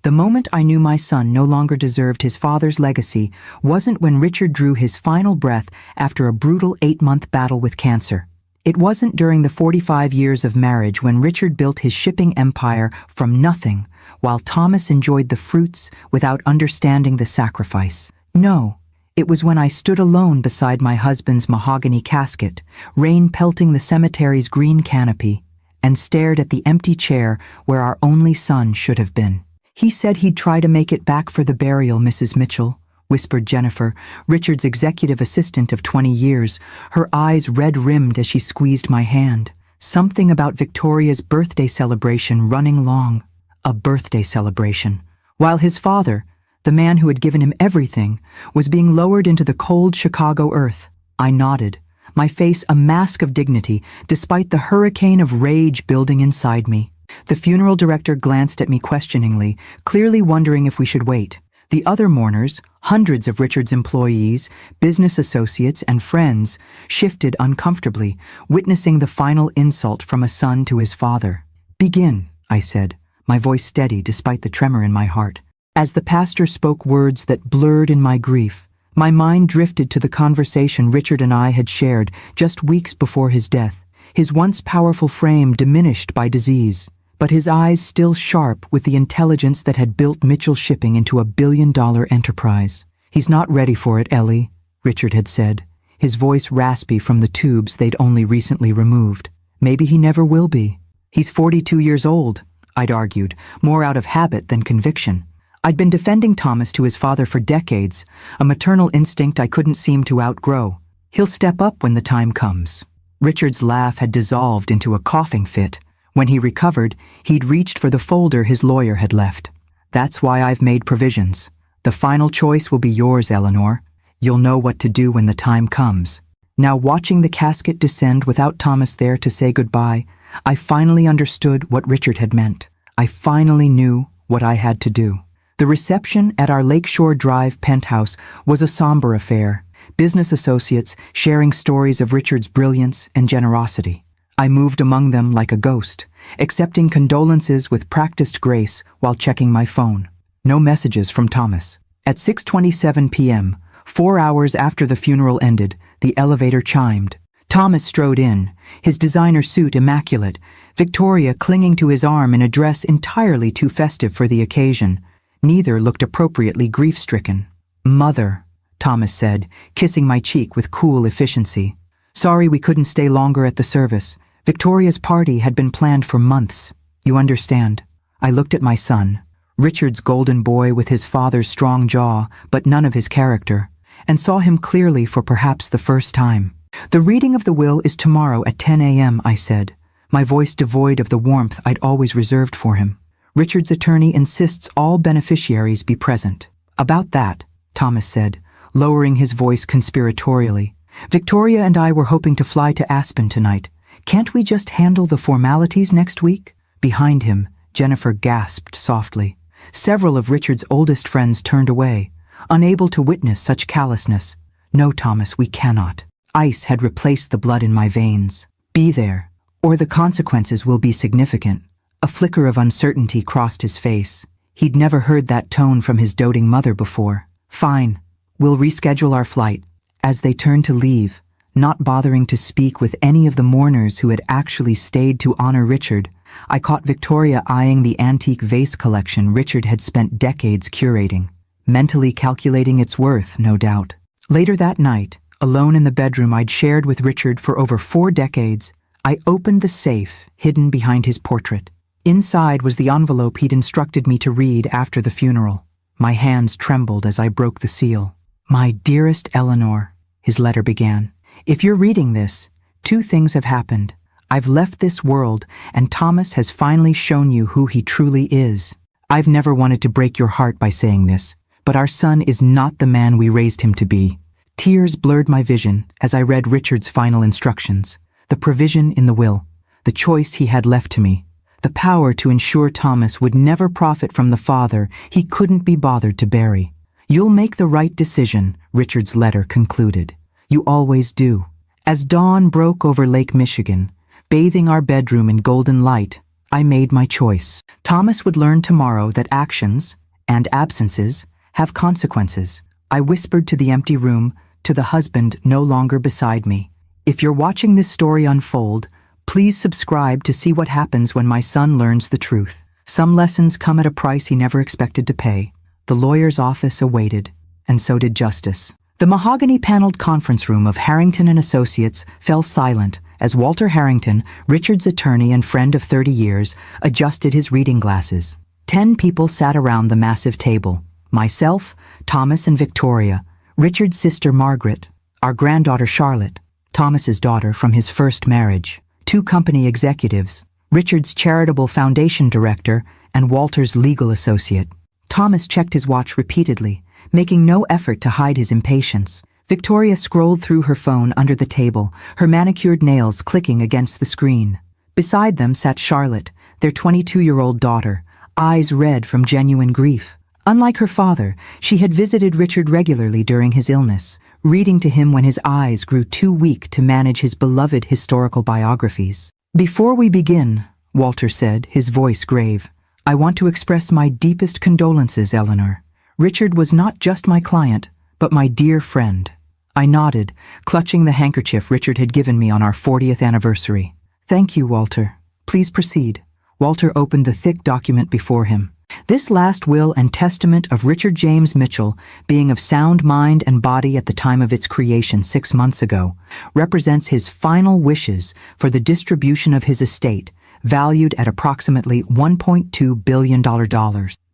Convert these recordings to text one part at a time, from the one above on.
The moment I knew my son no longer deserved his father's legacy wasn't when Richard drew his final breath after a brutal 8-month battle with cancer. It wasn't during the 45 years of marriage when Richard built his shipping empire from nothing, while Thomas enjoyed the fruits without understanding the sacrifice. No, it was when I stood alone beside my husband's mahogany casket, rain pelting the cemetery's green canopy, and stared at the empty chair where our only son should have been. "He said he'd try to make it back for the burial, Mrs. Mitchell," whispered Jennifer, Richard's executive assistant of 20 years, her eyes red-rimmed as she squeezed my hand. Something about Victoria's birthday celebration running long. A birthday celebration. While his father, the man who had given him everything, was being lowered into the cold Chicago earth. I nodded, my face a mask of dignity despite the hurricane of rage building inside me. The funeral director glanced at me questioningly, clearly wondering if we should wait. The other mourners, hundreds of Richard's employees, business associates, and friends, shifted uncomfortably, witnessing the final insult from a son to his father. "Begin," I said, my voice steady despite the tremor in my heart. As the pastor spoke words that blurred in my grief, my mind drifted to the conversation Richard and I had shared just weeks before his death, his once powerful frame diminished by disease, but his eyes still sharp with the intelligence that had built Mitchell Shipping into a billion-dollar enterprise. "He's not ready for it, Ellie," Richard had said, his voice raspy from the tubes they'd only recently removed. "Maybe he never will be." "He's 42 years old," I'd argued, more out of habit than conviction. I'd been defending Thomas to his father for decades, a maternal instinct I couldn't seem to outgrow. "He'll step up when the time comes." Richard's laugh had dissolved into a coughing fit. When he recovered, he'd reached for the folder his lawyer had left. "That's why I've made provisions. The final choice will be yours, Eleanor. You'll know what to do when the time comes." Now, watching the casket descend without Thomas there to say goodbye, I finally understood what Richard had meant. I finally knew what I had to do. The reception at our Lakeshore Drive penthouse was a somber affair, business associates sharing stories of Richard's brilliance and generosity. I moved among them like a ghost, accepting condolences with practiced grace while checking my phone. No messages from Thomas. At 6:27 p.m., 4 hours after the funeral ended, the elevator chimed. Thomas strode in, his designer suit immaculate, Victoria clinging to his arm in a dress entirely too festive for the occasion. Neither looked appropriately grief-stricken. "Mother," Thomas said, kissing my cheek with cool efficiency. "Sorry we couldn't stay longer at the service. Victoria's party had been planned for months. You understand." I looked at my son, Richard's golden boy with his father's strong jaw, but none of his character, and saw him clearly for perhaps the first time. "The reading of the will is tomorrow at 10 a.m., I said, my voice devoid of the warmth I'd always reserved for him. "Richard's attorney insists all beneficiaries be present." "About that," Thomas said, lowering his voice conspiratorially. "Victoria and I were hoping to fly to Aspen tonight. Can't we just handle the formalities next week?" Behind him, Jennifer gasped softly. Several of Richard's oldest friends turned away, unable to witness such callousness. "No, Thomas, we cannot." Ice had replaced the blood in my veins. "Be there, or the consequences will be significant." A flicker of uncertainty crossed his face. He'd never heard that tone from his doting mother before. "Fine, we'll reschedule our flight." As they turned to leave, not bothering to speak with any of the mourners who had actually stayed to honor Richard, I caught Victoria eyeing the antique vase collection Richard had spent decades curating, mentally calculating its worth, no doubt. Later that night, alone in the bedroom I'd shared with Richard for over 4 decades, I opened the safe hidden behind his portrait. Inside was the envelope he'd instructed me to read after the funeral. My hands trembled as I broke the seal. "My dearest Eleanor," his letter began, "if you're reading this, 2 things have happened. I've left this world, and Thomas has finally shown you who he truly is. I've never wanted to break your heart by saying this, but our son is not the man we raised him to be." Tears blurred my vision as I read Richard's final instructions, the provision in the will, the choice he had left to me, the power to ensure Thomas would never profit from the father he couldn't be bothered to bury. "You'll make the right decision," Richard's letter concluded. "You always do." As dawn broke over Lake Michigan, bathing our bedroom in golden light, I made my choice. Thomas would learn tomorrow that actions and absences have consequences. I whispered to the empty room, to the husband no longer beside me. If you're watching this story unfold, please subscribe to see what happens when my son learns the truth. Some lessons come at a price he never expected to pay. The lawyer's office awaited, and so did justice. The mahogany-paneled conference room of Harrington & Associates fell silent as Walter Harrington, Richard's attorney and friend of 30 years, adjusted his reading glasses. 10 people sat around the massive table. Myself, Thomas and Victoria, Richard's sister Margaret, our granddaughter Charlotte, Thomas's daughter from his first marriage, 2 company executives, Richard's charitable foundation director and Walter's legal associate. Thomas checked his watch repeatedly, making no effort to hide his impatience. Victoria scrolled through her phone under the table, her manicured nails clicking against the screen. Beside them sat Charlotte, their 22-year-old daughter, eyes red from genuine grief. Unlike her father, she had visited Richard regularly during his illness, reading to him when his eyes grew too weak to manage his beloved historical biographies. "Before we begin," Walter said, his voice grave, "I want to express my deepest condolences, Eleanor. Richard was not just my client, but my dear friend." I nodded, clutching the handkerchief Richard had given me on our 40th anniversary. "Thank you, Walter. Please proceed." Walter opened the thick document before him. This last will and testament of Richard James Mitchell, being of sound mind and body at the time of its creation 6 months ago, represents his final wishes for the distribution of his estate, valued at approximately $1.2 billion.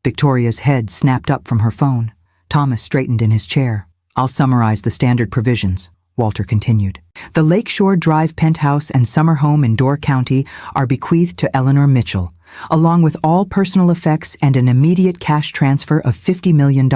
Victoria's head snapped up from her phone. Thomas straightened in his chair. "I'll summarize the standard provisions," Walter continued. "The Lakeshore Drive penthouse and summer home in Door County are bequeathed to Eleanor Mitchell, along with all personal effects and an immediate cash transfer of $50 million.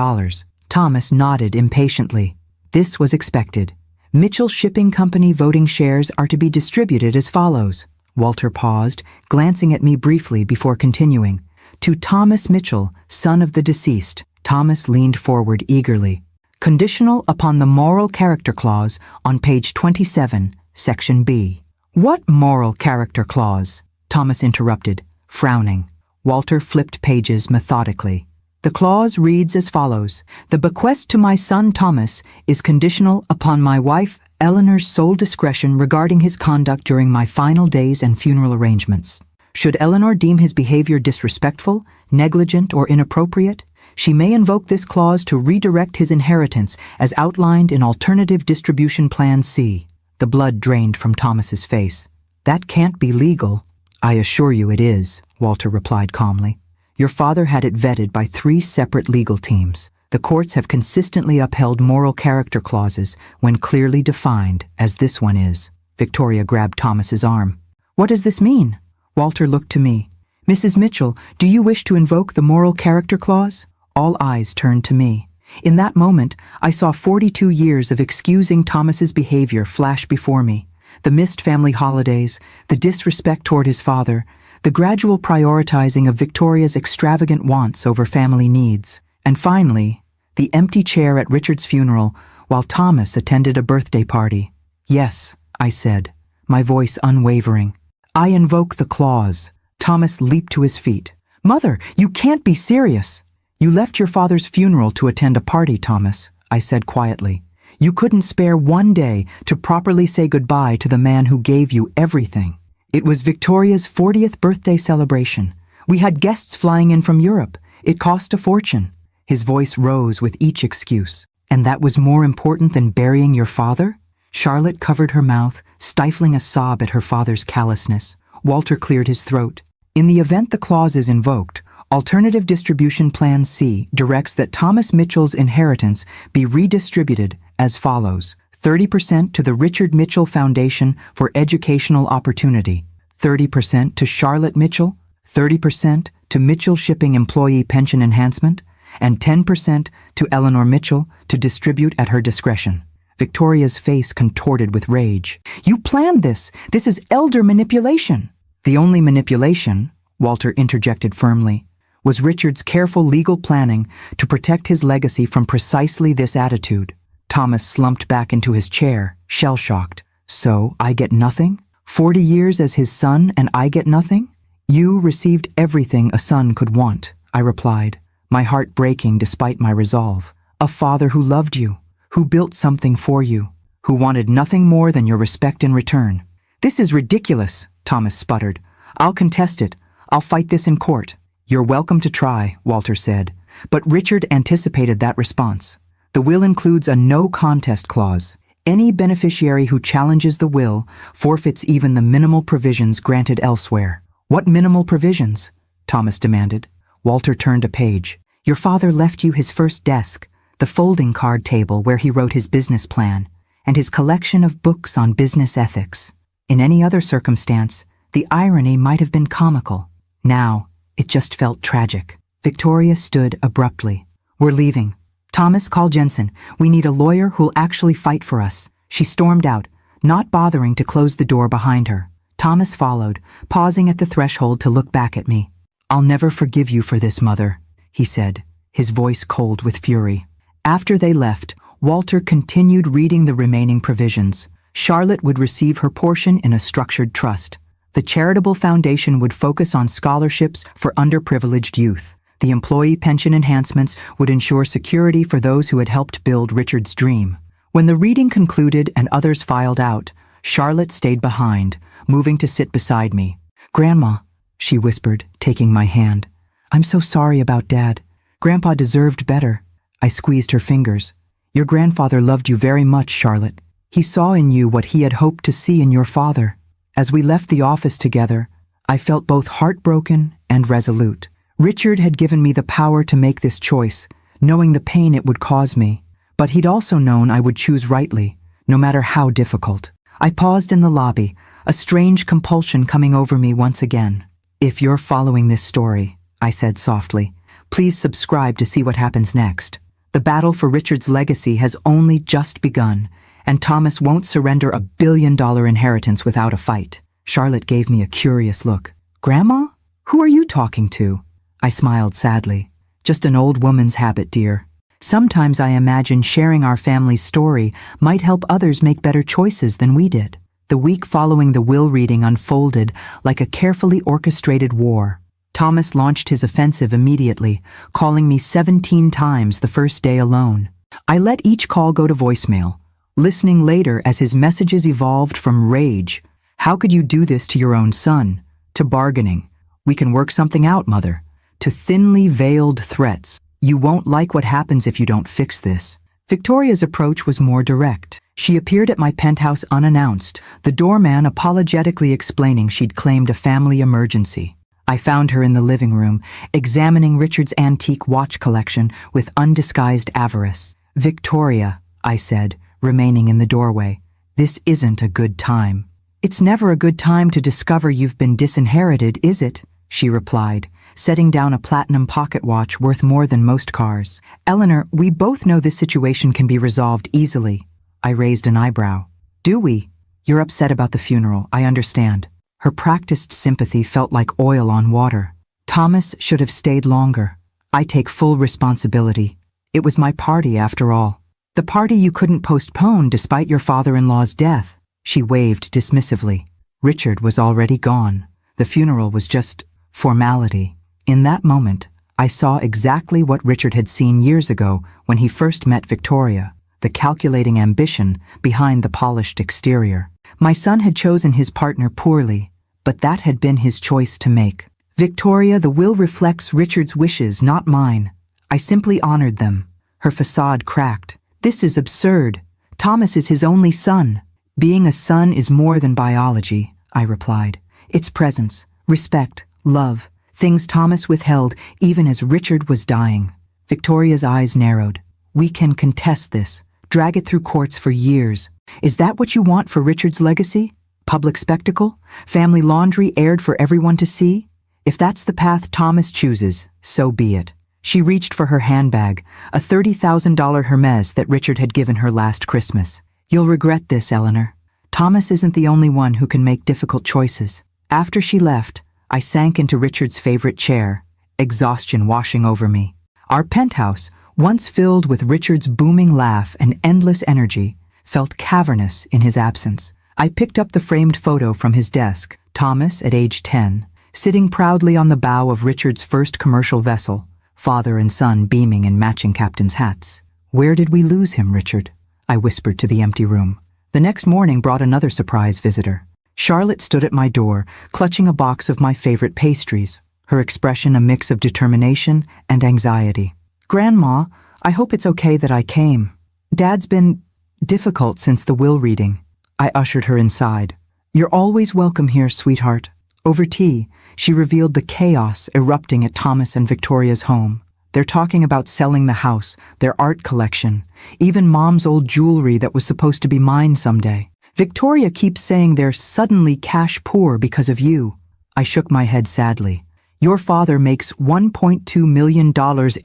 Thomas nodded impatiently. This was expected. Mitchell Shipping Company voting shares are to be distributed as follows. Walter paused, glancing at me briefly before continuing. To Thomas Mitchell, son of the deceased. Thomas leaned forward eagerly. Conditional upon the moral character clause on page 27, section B. What moral character clause? Thomas interrupted, frowning. Walter flipped pages methodically. The clause reads as follows. The bequest to my son Thomas is conditional upon my wife Eleanor's sole discretion regarding his conduct during my final days and funeral arrangements. Should Eleanor deem his behavior disrespectful, negligent, or inappropriate, she may invoke this clause to redirect his inheritance as outlined in Alternative Distribution Plan C. The blood drained from Thomas's face. That can't be legal. I assure you it is, Walter replied calmly. Your father had it vetted by 3 separate legal teams. The courts have consistently upheld moral character clauses when clearly defined, as this one is. Victoria grabbed Thomas's arm. What does this mean? Walter looked to me. Mrs. Mitchell, do you wish to invoke the moral character clause? All eyes turned to me. In that moment, I saw 42 years of excusing Thomas's behavior flash before me. The missed family holidays, the disrespect toward his father, the gradual prioritizing of Victoria's extravagant wants over family needs, and finally, the empty chair at Richard's funeral while Thomas attended a birthday party. Yes, I said, my voice unwavering. I invoke the clause. Thomas leaped to his feet. Mother, you can't be serious. You left your father's funeral to attend a party, Thomas, I said quietly. You couldn't spare one day to properly say goodbye to the man who gave you everything. It was Victoria's 40th birthday celebration. We had guests flying in from Europe. It cost a fortune. His voice rose with each excuse. And that was more important than burying your father? Charlotte covered her mouth, stifling a sob at her father's callousness. Walter cleared his throat. In the event the clause is invoked, Alternative Distribution Plan C directs that Thomas Mitchell's inheritance be redistributed as follows. 30% to the Richard Mitchell Foundation for Educational Opportunity, 30% to Charlotte Mitchell, 30% to Mitchell Shipping Employee Pension Enhancement, and 10% to Eleanor Mitchell to distribute at her discretion. Victoria's face contorted with rage. You planned this. This is elder manipulation. The only manipulation, Walter interjected firmly, was Richard's careful legal planning to protect his legacy from precisely this attitude. Thomas slumped back into his chair, shell-shocked. So, I get nothing? 40 years as his son and I get nothing? You received everything a son could want, I replied, my heart breaking despite my resolve. A father who loved you, who built something for you, who wanted nothing more than your respect in return. This is ridiculous, Thomas sputtered. I'll contest it. I'll fight this in court. You're welcome to try, Walter said. But Richard anticipated that response. The will includes a no contest clause. Any beneficiary who challenges the will forfeits even the minimal provisions granted elsewhere. What minimal provisions? Thomas demanded. Walter turned a page. Your father left you his first desk, the folding card table where he wrote his business plan, and his collection of books on business ethics. In any other circumstance, the irony might have been comical. Now, it just felt tragic. Victoria stood abruptly. We're leaving. Thomas, call Jensen. We need a lawyer who'll actually fight for us. She stormed out, not bothering to close the door behind her. Thomas followed, pausing at the threshold to look back at me. I'll never forgive you for this, Mother, he said, his voice cold with fury. After they left, Walter continued reading the remaining provisions. Charlotte would receive her portion in a structured trust. The charitable foundation would focus on scholarships for underprivileged youth. The employee pension enhancements would ensure security for those who had helped build Richard's dream. When the reading concluded and others filed out, Charlotte stayed behind, moving to sit beside me. Grandma, she whispered, taking my hand. I'm so sorry about Dad. Grandpa deserved better. I squeezed her fingers. Your grandfather loved you very much, Charlotte. He saw in you what he had hoped to see in your father. As we left the office together, I felt both heartbroken and resolute. Richard had given me the power to make this choice, knowing the pain it would cause me. But he'd also known I would choose rightly, no matter how difficult. I paused in the lobby, a strange compulsion coming over me once again. If you're following this story, I said softly, please subscribe to see what happens next. The battle for Richard's legacy has only just begun, and Thomas won't surrender a $1 billion inheritance without a fight. Charlotte gave me a curious look. Grandma? Who are you talking to? I smiled sadly. Just an old woman's habit, dear. Sometimes I imagine sharing our family's story might help others make better choices than we did. The week following the will reading unfolded like a carefully orchestrated war. Thomas launched his offensive immediately, calling me 17 times the first day alone. I let each call go to voicemail, listening later as his messages evolved from rage. How could you do this to your own son? To bargaining. We can work something out, Mother. To thinly veiled threats. You won't like what happens if you don't fix this. Victoria's approach was more direct. She appeared at my penthouse unannounced, the doorman apologetically explaining she'd claimed a family emergency. I found her in the living room, examining Richard's antique watch collection with undisguised avarice. Victoria, I said, remaining in the doorway, this isn't a good time. It's never a good time to discover you've been disinherited, is it? She replied, setting down a platinum pocket watch worth more than most cars. Eleanor, we both know this situation can be resolved easily. I raised an eyebrow. Do we? You're upset about the funeral, I understand. Her practiced sympathy felt like oil on water. Thomas should have stayed longer. I take full responsibility. It was my party, after all. The party you couldn't postpone despite your father-in-law's death. She waved dismissively. Richard was already gone. The funeral was just formality. In that moment, I saw exactly what Richard had seen years ago when he first met Victoria, the calculating ambition behind the polished exterior. My son had chosen his partner poorly, but that had been his choice to make. Victoria, the will reflects Richard's wishes, not mine. I simply honored them. Her facade cracked. This is absurd. Thomas is his only son. Being a son is more than biology, I replied. It's presence, respect, love, things Thomas withheld even as Richard was dying. Victoria's eyes narrowed. We can contest this, drag it through courts for years. Is that what you want for Richard's legacy? Public spectacle? Family laundry aired for everyone to see? If that's the path Thomas chooses, so be it. She reached for her handbag, a $30,000 Hermes that Richard had given her last Christmas. You'll regret this, Eleanor. Thomas isn't the only one who can make difficult choices. After she left, I sank into Richard's favorite chair, exhaustion washing over me. Our penthouse, once filled with Richard's booming laugh and endless energy, felt cavernous in his absence. I picked up the framed photo from his desk, Thomas at age 10, sitting proudly on the bow of Richard's first commercial vessel, father and son beaming in matching captain's hats. "Where did we lose him, Richard?" I whispered to the empty room. The next morning brought another surprise visitor. Charlotte stood at my door, clutching a box of my favorite pastries, her expression a mix of determination and anxiety. "Grandma, I hope it's okay that I came. Dad's been difficult since the will reading." I ushered her inside. "You're always welcome here, sweetheart." Over tea, she revealed the chaos erupting at Thomas and Victoria's home. They're talking about selling the house, their art collection, even Mom's old jewelry that was supposed to be mine someday. Victoria keeps saying they're suddenly cash poor because of you. I shook my head sadly. Your father makes $1.2 million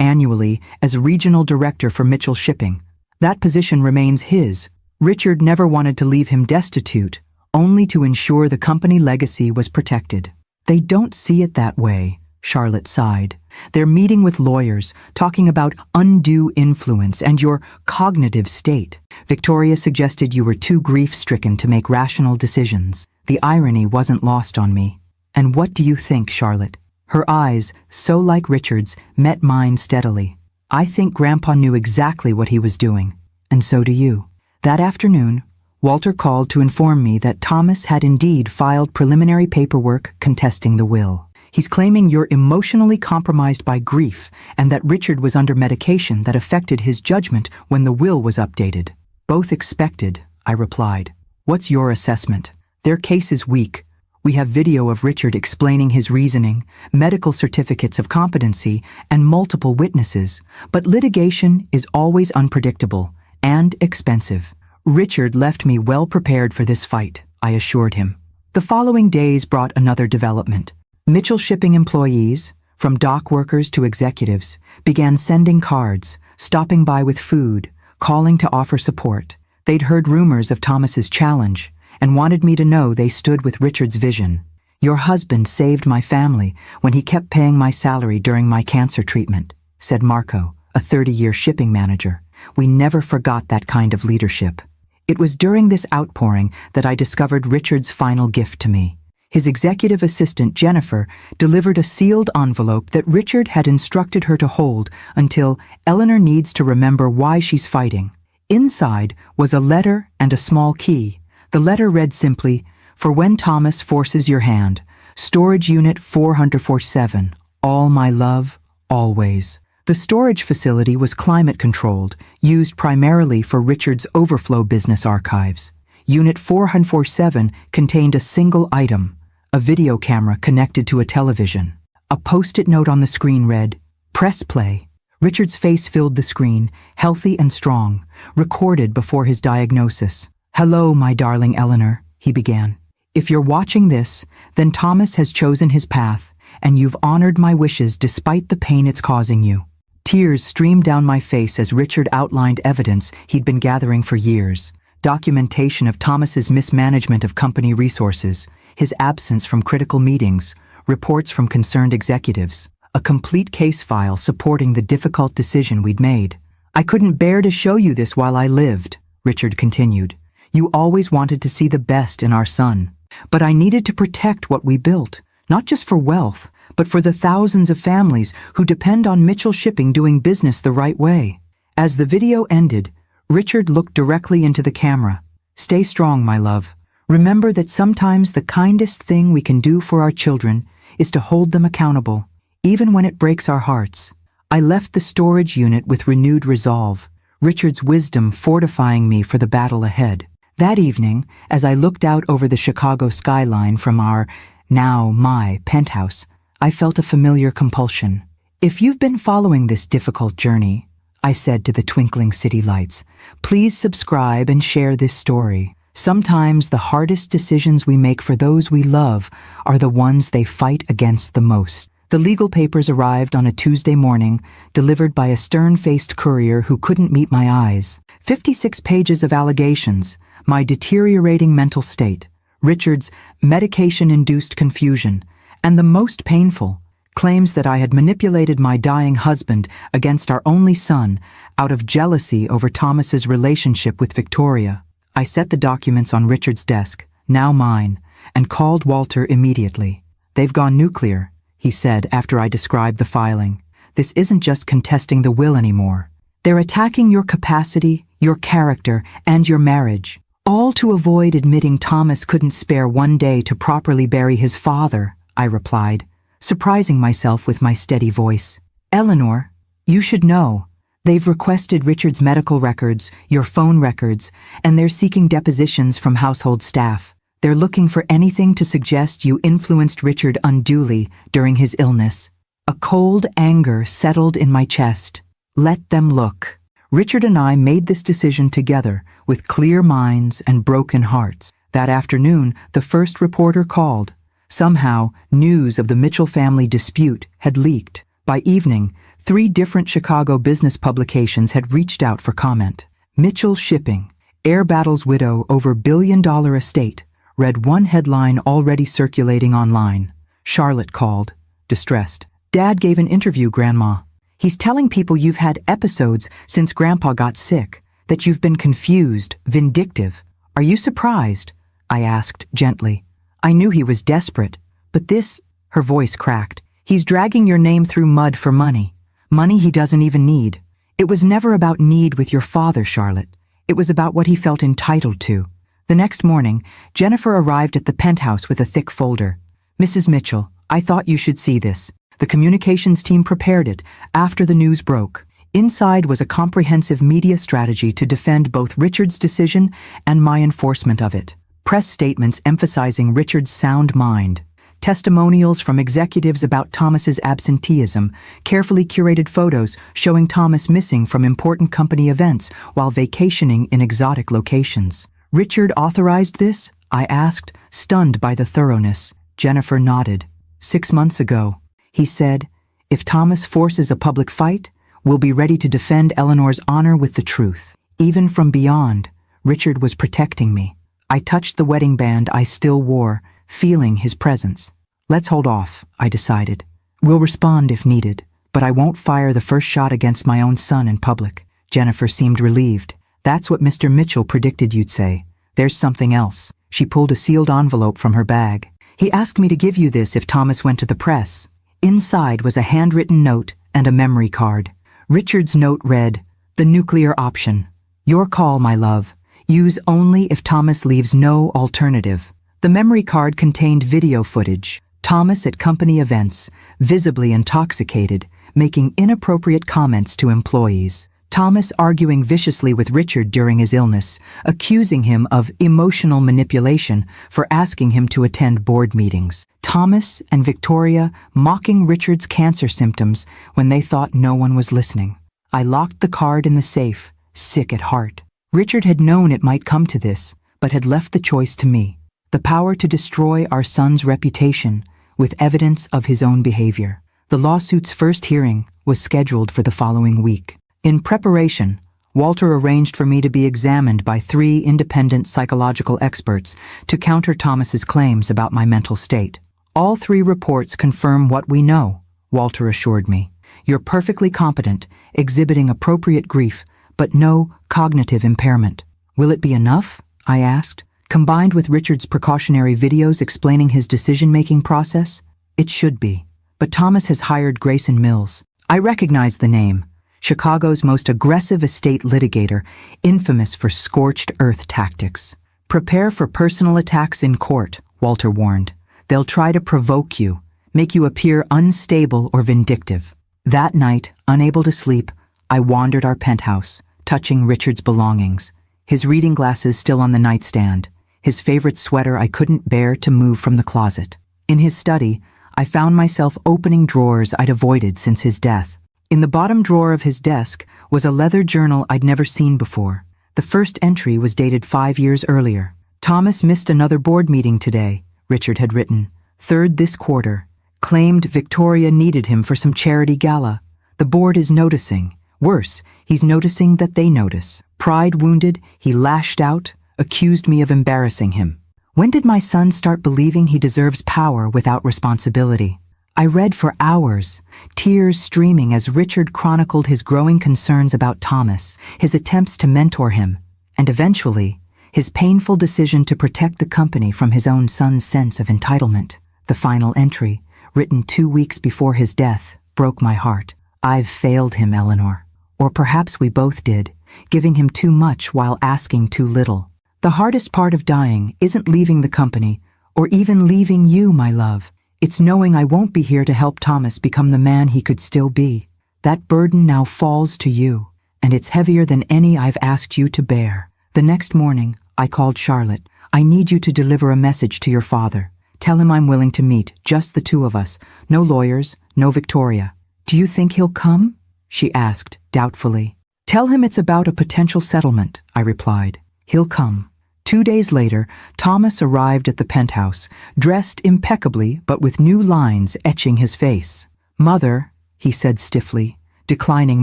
annually as regional director for Mitchell Shipping. That position remains his. Richard never wanted to leave him destitute, only to ensure the company legacy was protected. They don't see it that way, Charlotte sighed. They're meeting with lawyers, talking about undue influence and your cognitive state. Victoria suggested you were too grief-stricken to make rational decisions. The irony wasn't lost on me. And what do you think, Charlotte? Her eyes, so like Richard's, met mine steadily. I think Grandpa knew exactly what he was doing, and so do you. That afternoon, Walter called to inform me that Thomas had indeed filed preliminary paperwork contesting the will. He's claiming you're emotionally compromised by grief and that Richard was under medication that affected his judgment when the will was updated. Both expected, I replied. What's your assessment? Their case is weak. We have video of Richard explaining his reasoning, medical certificates of competency, and multiple witnesses, but litigation is always unpredictable and expensive. Richard left me well prepared for this fight, I assured him. The following days brought another development. Mitchell Shipping employees, from dock workers to executives, began sending cards, stopping by with food, calling to offer support. They'd heard rumors of Thomas's challenge and wanted me to know they stood with Richard's vision. Your husband saved my family when he kept paying my salary during my cancer treatment, said Marco, a 30-year shipping manager. We never forgot that kind of leadership. It was during this outpouring that I discovered Richard's final gift to me. His executive assistant, Jennifer, delivered a sealed envelope that Richard had instructed her to hold until Eleanor needs to remember why she's fighting. Inside was a letter and a small key. The letter read simply, "For when Thomas forces your hand, Storage Unit 447, all my love, always." The storage facility was climate-controlled, used primarily for Richard's overflow business archives. Unit 447 contained a single item, a video camera connected to a television. A post-it note on the screen read, "Press play." Richard's face filled the screen, healthy and strong, recorded before his diagnosis. "Hello, my darling Eleanor," he began. "If you're watching this, then Thomas has chosen his path, and you've honored my wishes despite the pain it's causing you." Tears streamed down my face as Richard outlined evidence he'd been gathering for years. Documentation of Thomas's mismanagement of company resources, his absence from critical meetings, reports from concerned executives, a complete case file supporting the difficult decision we'd made. "I couldn't bear to show you this while I lived," Richard continued. "You always wanted to see the best in our son. But I needed to protect what we built, not just for wealth, but for the thousands of families who depend on Mitchell Shipping doing business the right way." As the video ended, Richard looked directly into the camera. "Stay strong, my love. Remember that sometimes the kindest thing we can do for our children is to hold them accountable, even when it breaks our hearts." I left the storage unit with renewed resolve, Richard's wisdom fortifying me for the battle ahead. That evening, as I looked out over the Chicago skyline from our, now my, penthouse, I felt a familiar compulsion. "If you've been following this difficult journey," I said to the twinkling city lights, "please subscribe and share this story. Sometimes the hardest decisions we make for those we love are the ones they fight against the most." The legal papers arrived on a Tuesday morning, delivered by a stern-faced courier who couldn't meet my eyes. 56 pages of allegations, my deteriorating mental state, Richard's medication-induced confusion, and the most painful, claims that I had manipulated my dying husband against our only son out of jealousy over Thomas's relationship with Victoria. I set the documents on Richard's desk, now mine, and called Walter immediately. "They've gone nuclear," he said after I described the filing. "This isn't just contesting the will anymore. They're attacking your capacity, your character, and your marriage, all to avoid admitting Thomas couldn't spare one day to properly bury his father," I replied, surprising myself with my steady voice. "Eleanor, you should know. They've requested Richard's medical records, your phone records, and they're seeking depositions from household staff. They're looking for anything to suggest you influenced Richard unduly during his illness." A cold anger settled in my chest. Let them look. Richard and I made this decision together, with clear minds and broken hearts. That afternoon, the first reporter called. Somehow, news of the Mitchell family dispute had leaked. By evening, 3 different Chicago business publications had reached out for comment. Mitchell Shipping, Air Battle's widow over billion-dollar estate, read one headline already circulating online. Charlotte called, distressed. "Dad gave an interview, Grandma. He's telling people you've had episodes since Grandpa got sick, that you've been confused, vindictive. Are you surprised?" I asked gently. I knew he was desperate, but this, her voice cracked, "he's dragging your name through mud for money. Money he doesn't even need. It was never about need with your father, Charlotte. It was about what he felt entitled to." The next morning, Jennifer arrived at the penthouse with a thick folder. "Mrs. Mitchell, I thought you should see this. The communications team prepared it after the news broke. Inside was a comprehensive media strategy to defend both Richard's decision and my enforcement of it. Press statements emphasizing Richard's sound mind. Testimonials from executives about Thomas's absenteeism, carefully curated photos showing Thomas missing from important company events while vacationing in exotic locations. "Richard authorized this?" I asked, stunned by the thoroughness. Jennifer nodded. "6 months ago. He said, 'If Thomas forces a public fight, we'll be ready to defend Eleanor's honor with the truth.' Even from beyond, Richard was protecting me. I touched the wedding band I still wore, feeling his presence. Let's hold off, I decided. We'll respond if needed, but I won't fire the first shot against my own son in public. Jennifer seemed relieved. That's what Mr. Mitchell predicted you'd say. There's something else. She pulled a sealed envelope from her bag. He asked me to give you this if Thomas went to the press. Inside was a handwritten note and a memory card. Richard's note read, "The nuclear option. Your call, my love. Use only if Thomas leaves no alternative." The memory card contained video footage. Thomas at company events, visibly intoxicated, making inappropriate comments to employees. Thomas arguing viciously with Richard during his illness, accusing him of emotional manipulation for asking him to attend board meetings. Thomas and Victoria mocking Richard's cancer symptoms when they thought no one was listening. I locked the card in the safe, sick at heart. Richard had known it might come to this, but had left the choice to me. The power to destroy our son's reputation with evidence of his own behavior. The lawsuit's first hearing was scheduled for the following week. In preparation, Walter arranged for me to be examined by 3 independent psychological experts to counter Thomas's claims about my mental state. All 3 reports confirm what we know, Walter assured me. You're perfectly competent, exhibiting appropriate grief, but no cognitive impairment. Will it be enough? I asked. Combined with Richard's precautionary videos explaining his decision-making process? It should be. But Thomas has hired Grayson Mills. I recognize the name. Chicago's most aggressive estate litigator, infamous for scorched earth tactics. Prepare for personal attacks in court, Walter warned. They'll try to provoke you, make you appear unstable or vindictive. That night, unable to sleep, I wandered our penthouse, touching Richard's belongings. His reading glasses still on the nightstand, his favorite sweater I couldn't bear to move from the closet. In his study, I found myself opening drawers I'd avoided since his death. In the bottom drawer of his desk was a leather journal I'd never seen before. The first entry was dated 5 years earlier. Thomas missed another board meeting today, Richard had written. 3rd this quarter. Claimed Victoria needed him for some charity gala. The board is noticing. Worse, he's noticing that they notice. Pride wounded, he lashed out, accused me of embarrassing him. When did my son start believing he deserves power without responsibility? I read for hours, tears streaming as Richard chronicled his growing concerns about Thomas, his attempts to mentor him, and eventually, his painful decision to protect the company from his own son's sense of entitlement. The final entry, written 2 weeks before his death, broke my heart. I've failed him, Eleanor. Or perhaps we both did, giving him too much while asking too little. The hardest part of dying isn't leaving the company, or even leaving you, my love. It's knowing I won't be here to help Thomas become the man he could still be. That burden now falls to you, and it's heavier than any I've asked you to bear. The next morning, I called Charlotte. I need you to deliver a message to your father. Tell him I'm willing to meet, just the two of us. No lawyers, no Victoria. Do you think he'll come? She asked, doubtfully. Tell him it's about a potential settlement, I replied. He'll come. 2 days later, Thomas arrived at the penthouse, dressed impeccably but with new lines etching his face. Mother, he said stiffly, declining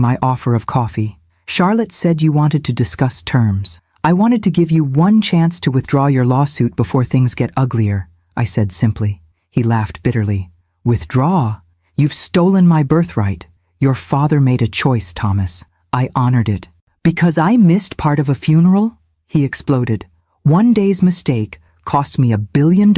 my offer of coffee. Charlotte said you wanted to discuss terms. I wanted to give you one chance to withdraw your lawsuit before things get uglier, I said simply. He laughed bitterly. Withdraw? You've stolen my birthright. Your father made a choice, Thomas. I honored it. Because I missed part of a funeral? He exploded. One day's mistake cost me $1 billion?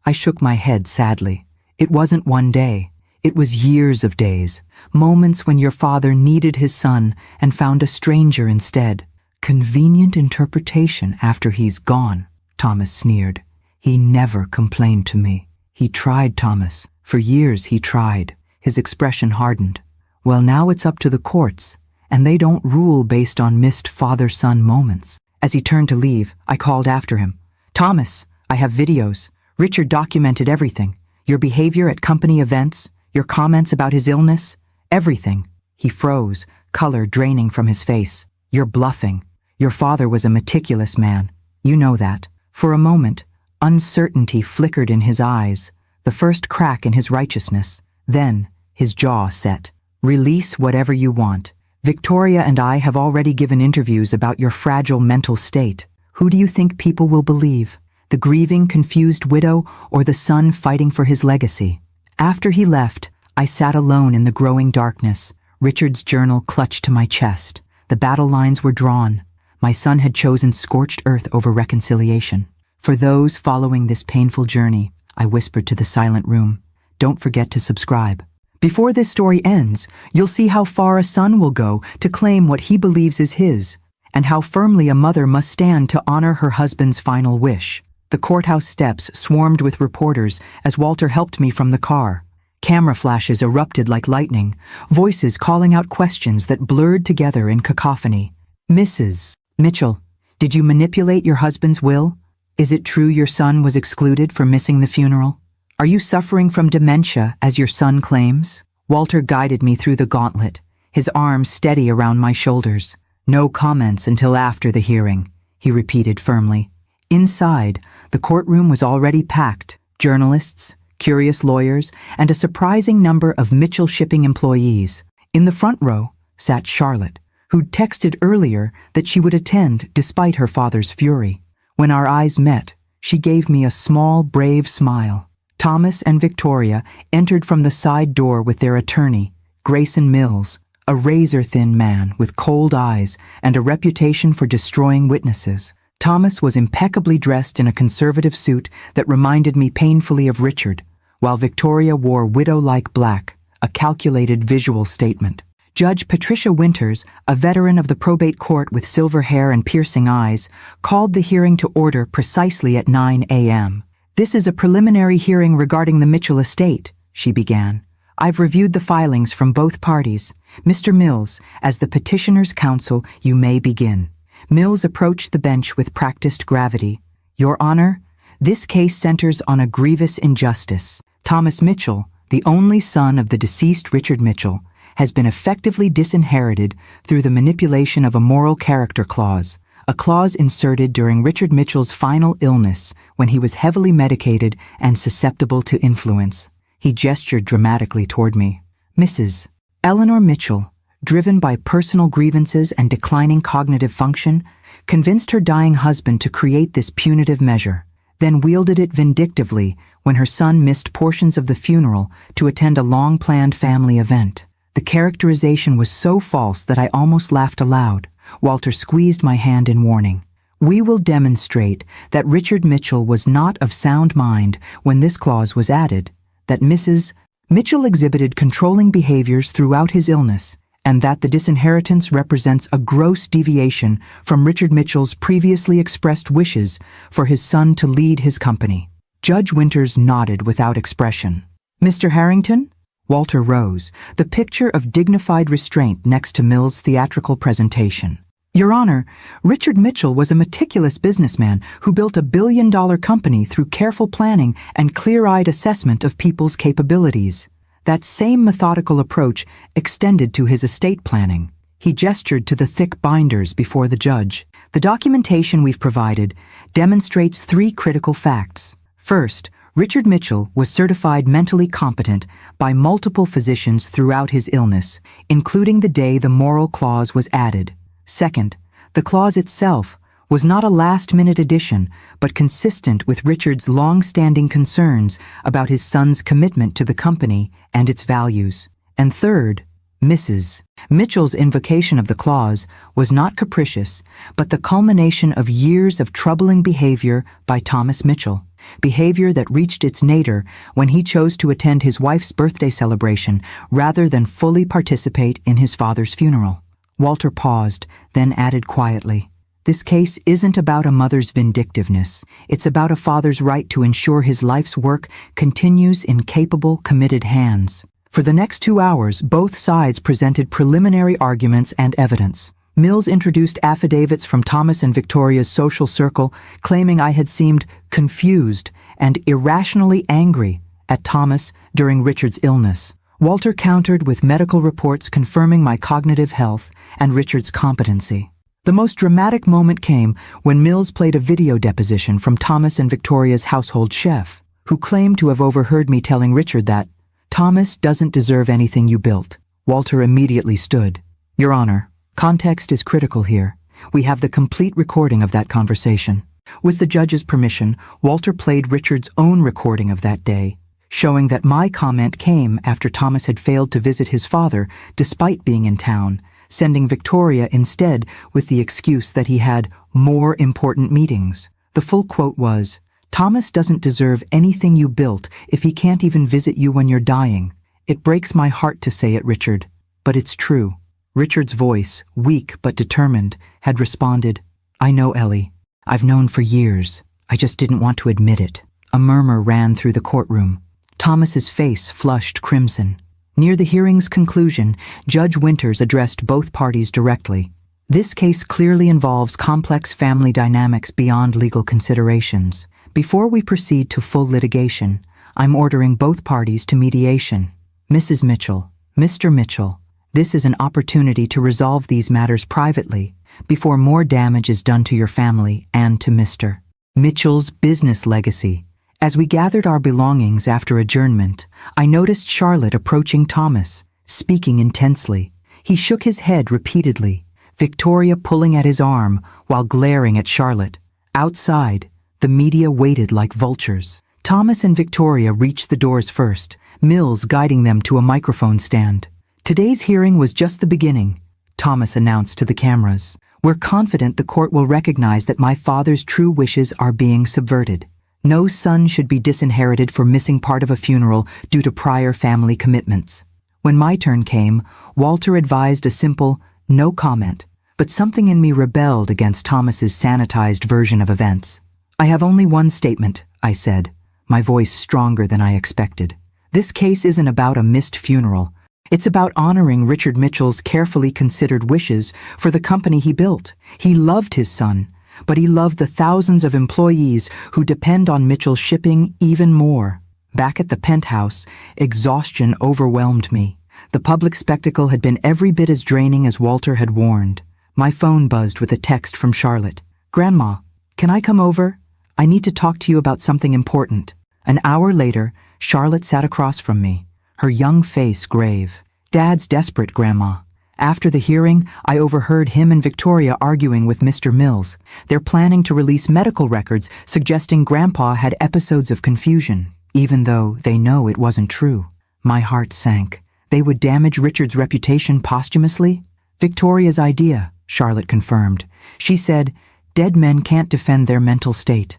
I shook my head sadly. It wasn't one day. It was years of days. Moments when your father needed his son and found a stranger instead. Convenient interpretation after he's gone, Thomas sneered. He never complained to me. He tried, Thomas. For years he tried. His expression hardened. Well, now it's up to the courts, and they don't rule based on missed father-son moments. As he turned to leave, I called after him. Thomas, I have videos. Richard documented everything. Your behavior at company events, your comments about his illness, everything. He froze, color draining from his face. You're bluffing. Your father was a meticulous man. You know that. For a moment, uncertainty flickered in his eyes, the first crack in his righteousness. Then, his jaw set. Release whatever you want. Victoria and I have already given interviews about your fragile mental state. Who do you think people will believe? The grieving, confused widow or the son fighting for his legacy? After he left, I sat alone in the growing darkness, Richard's journal clutched to my chest. The battle lines were drawn. My son had chosen scorched earth over reconciliation. For those following this painful journey, I whispered to the silent room, don't forget to subscribe. Before this story ends, you'll see how far a son will go to claim what he believes is his, and how firmly a mother must stand to honor her husband's final wish. The courthouse steps swarmed with reporters as Walter helped me from the car. Camera flashes erupted like lightning, voices calling out questions that blurred together in cacophony. Mrs. Mitchell, did you manipulate your husband's will? Is it true your son was excluded for missing the funeral? Are you suffering from dementia, as your son claims? Walter guided me through the gauntlet, his arms steady around my shoulders. No comments until after the hearing, he repeated firmly. Inside, the courtroom was already packed. Journalists, curious lawyers, and a surprising number of Mitchell Shipping employees. In the front row sat Charlotte, who'd texted earlier that she would attend despite her father's fury. When our eyes met, she gave me a small, brave smile. Thomas and Victoria entered from the side door with their attorney, Grayson Mills, a razor-thin man with cold eyes and a reputation for destroying witnesses. Thomas was impeccably dressed in a conservative suit that reminded me painfully of Richard, while Victoria wore widow-like black, a calculated visual statement. Judge Patricia Winters, a veteran of the probate court with silver hair and piercing eyes, called the hearing to order precisely at 9 a.m. This is a preliminary hearing regarding the Mitchell estate, she began. I've reviewed the filings from both parties. Mr. Mills, as the petitioner's counsel, you may begin. Mills approached the bench with practiced gravity. Your Honor, this case centers on a grievous injustice. Thomas Mitchell, the only son of the deceased Richard Mitchell, has been effectively disinherited through the manipulation of a moral character clause, a clause inserted during Richard Mitchell's final illness when he was heavily medicated and susceptible to influence. He gestured dramatically toward me. Mrs. Eleanor Mitchell, driven by personal grievances and declining cognitive function, convinced her dying husband to create this punitive measure, then wielded it vindictively when her son missed portions of the funeral to attend a long-planned family event. The characterization was so false that I almost laughed aloud. Walter squeezed my hand in warning. We will demonstrate that Richard Mitchell was not of sound mind when this clause was added, that Mrs. Mitchell exhibited controlling behaviors throughout his illness, and that the disinheritance represents a gross deviation from Richard Mitchell's previously expressed wishes for his son to lead his company. Judge Winters nodded without expression. Mr. Harrington? Walter rose, the picture of dignified restraint next to Mill's theatrical presentation. Your Honor, Richard Mitchell was a meticulous businessman who built a billion-dollar company through careful planning and clear-eyed assessment of people's capabilities. That same methodical approach extended to his estate planning. He gestured to the thick binders before the judge. The documentation we've provided demonstrates 3 critical facts. First, Richard Mitchell was certified mentally competent by multiple physicians throughout his illness, including the day the moral clause was added. Second, the clause itself was not a last-minute addition, but consistent with Richard's long-standing concerns about his son's commitment to the company and its values. And third, Mrs. Mitchell's invocation of the clause was not capricious, but the culmination of years of troubling behavior by Thomas Mitchell, behavior that reached its nadir when he chose to attend his wife's birthday celebration rather than fully participate in his father's funeral. Walter paused, then added quietly, "This case isn't about a mother's vindictiveness. It's about a father's right to ensure his life's work continues in capable, committed hands." For the next 2 hours, both sides presented preliminary arguments and evidence. Mills introduced affidavits from Thomas and Victoria's social circle, claiming I had seemed confused and irrationally angry at Thomas during Richard's illness. Walter countered with medical reports confirming my cognitive health and Richard's competency. The most dramatic moment came when Mills played a video deposition from Thomas and Victoria's household chef, who claimed to have overheard me telling Richard that, "Thomas doesn't deserve anything you built." Walter immediately stood. "Your Honor, context is critical here. We have the complete recording of that conversation." With the judge's permission, Walter played Richard's own recording of that day, showing that my comment came after Thomas had failed to visit his father despite being in town, sending Victoria instead with the excuse that he had more important meetings. The full quote was, "Thomas doesn't deserve anything you built if he can't even visit you when you're dying. It breaks my heart to say it, Richard, but it's true." Richard's voice, weak but determined, had responded, "I know, Ellie. I've known for years. I just didn't want to admit it." A murmur ran through the courtroom. Thomas's face flushed crimson. Near the hearing's conclusion, Judge Winters addressed both parties directly. "This case clearly involves complex family dynamics beyond legal considerations. Before we proceed to full litigation, I'm ordering both parties to mediation. Mrs. Mitchell, Mr. Mitchell, this is an opportunity to resolve these matters privately before more damage is done to your family and to Mr. Mitchell's business legacy." As we gathered our belongings after adjournment, I noticed Charlotte approaching Thomas, speaking intensely. He shook his head repeatedly, Victoria pulling at his arm while glaring at Charlotte. Outside, the media waited like vultures. Thomas and Victoria reached the doors first, Mills guiding them to a microphone stand. "Today's hearing was just the beginning," Thomas announced to the cameras. "We're confident the court will recognize that my father's true wishes are being subverted. No son should be disinherited for missing part of a funeral due to prior family commitments." When my turn came, Walter advised a simple, "no comment," but something in me rebelled against Thomas's sanitized version of events. "I have only one statement," I said, my voice stronger than I expected. "This case isn't about a missed funeral. It's about honoring Richard Mitchell's carefully considered wishes for the company he built. He loved his son, but he loved the thousands of employees who depend on Mitchell's shipping even more." Back at the penthouse, exhaustion overwhelmed me. The public spectacle had been every bit as draining as Walter had warned. My phone buzzed with a text from Charlotte. "Grandma, can I come over? I need to talk to you about something important." An hour later, Charlotte sat across from me, her young face grave. "Dad's desperate, Grandma. After the hearing, I overheard him and Victoria arguing with Mr. Mills. They're planning to release medical records suggesting Grandpa had episodes of confusion, even though they know it wasn't true." My heart sank. They would damage Richard's reputation posthumously? "Victoria's idea," Charlotte confirmed. "She said, Dead men can't defend their mental state.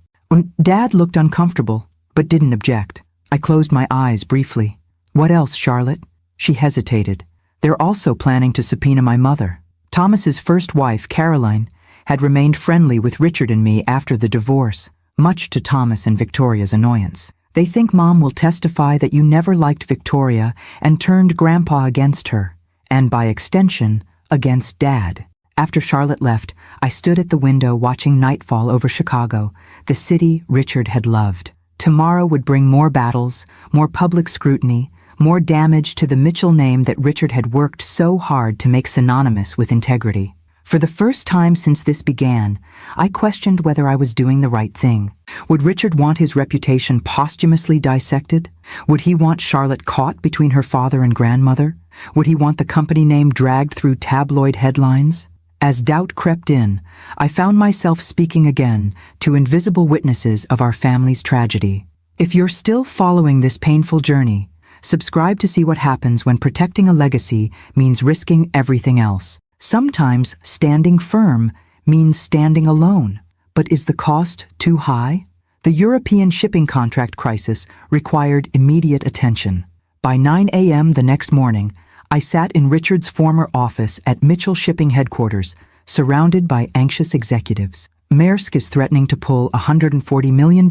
Dad looked uncomfortable, but didn't object. I closed my eyes briefly. What else, Charlotte? She hesitated. They're also planning to subpoena my mother. Thomas's first wife, Caroline, had remained friendly with Richard and me after the divorce, much to Thomas and Victoria's annoyance. They think Mom will testify that you never liked Victoria and turned Grandpa against her, and by extension, against Dad. After Charlotte left, I stood at the window watching nightfall over Chicago, the city Richard had loved. Tomorrow would bring more battles, more public scrutiny, more damage to the Mitchell name that Richard had worked so hard to make synonymous with integrity. For the first time since this began, I questioned whether I was doing the right thing. Would Richard want his reputation posthumously dissected? Would he want Charlotte caught between her father and grandmother? Would he want the company name dragged through tabloid headlines? As doubt crept in, I found myself speaking again to invisible witnesses of our family's tragedy. If you're still following this painful journey, subscribe to see what happens when protecting a legacy means risking everything else. Sometimes standing firm means standing alone. But is the cost too high? The European shipping contract crisis required immediate attention. By 9 a.m. the next morning, I sat in Richard's former office at Mitchell Shipping headquarters, surrounded by anxious executives. Maersk is threatening to pull $140 million